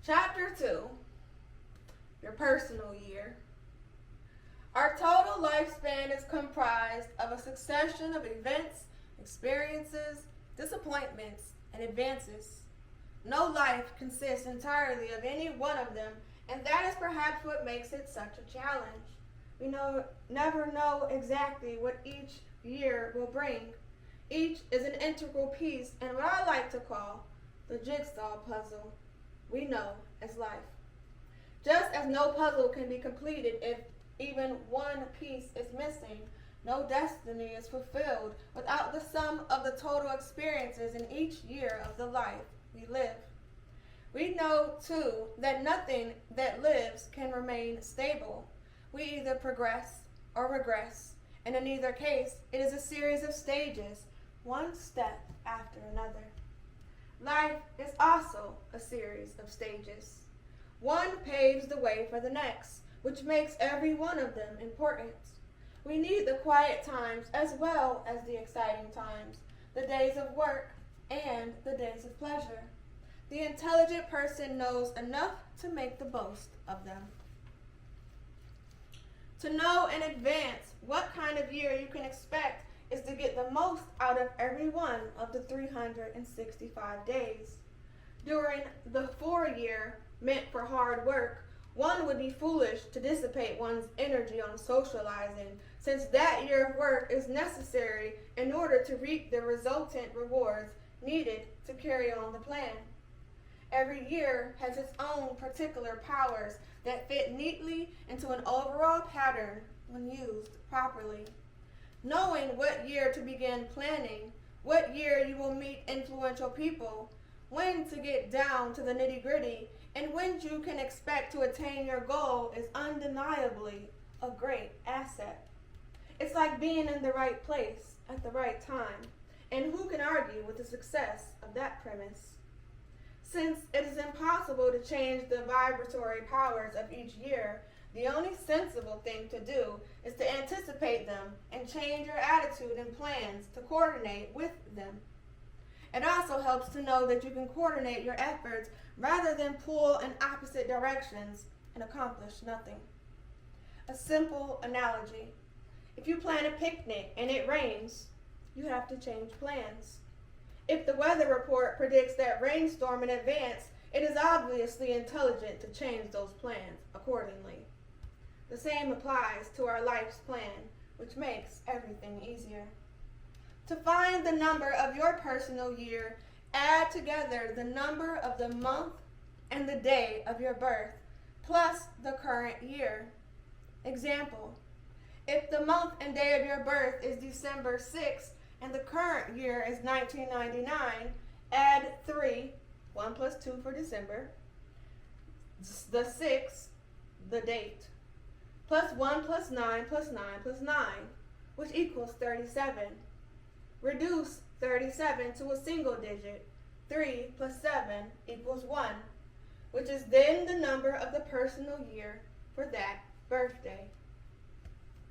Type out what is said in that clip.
Chapter 2, your personal year. Our total lifespan is comprised of a succession of events, experiences, disappointments, and advances. No life consists entirely of any one of them, and that is perhaps what makes it such a challenge. We never know exactly what each year will bring. Each is an integral piece in what I like to call the jigsaw puzzle we know as life. Just as no puzzle can be completed if even one piece is missing, no destiny is fulfilled without the sum of the total experiences in each year of the life we live. We know, too, that nothing that lives can remain stable. We either progress or regress, and in either case, it is a series of stages, one step after another. Life is also a series of stages. One paves the way for the next, which makes every one of them important. We need the quiet times as well as the exciting times, the days of work and the days of pleasure. The intelligent person knows enough to make the most of them. To know in advance what kind of year you can expect is to get the most out of every one of the 365 days. During the 4-year meant for hard work, one would be foolish to dissipate one's energy on socializing, since that year of work is necessary in order to reap the resultant rewards needed to carry on the plan. Every year has its own particular powers that fit neatly into an overall pattern when used properly. Knowing what year to begin planning, what year you will meet influential people, when to get down to the nitty-gritty, and when you can expect to attain your goal is undeniably a great asset. It's like being in the right place at the right time, and who can argue with the success of that premise? Since it is impossible to change the vibratory powers of each year, the only sensible thing to do is to anticipate them and change your attitude and plans to coordinate with them. It also helps to know that you can coordinate your efforts rather than pull in opposite directions and accomplish nothing. A simple analogy. If you plan a picnic and it rains, you have to change plans. If the weather report predicts that rainstorm in advance, it is obviously intelligent to change those plans accordingly. The same applies to our life's plan, which makes everything easier. To find the number of your personal year, add together the number of the month and the day of your birth, plus the current year. Example, if the month and day of your birth is December 6th and the current year is 1999, add 3, 1 plus 2 for December, the 6th, the date, plus 1 plus 9 plus 9 plus 9, which equals 37. Reduce 37 to a single digit. 3 plus 7 equals 1, which is then the number of the personal year for that birthday.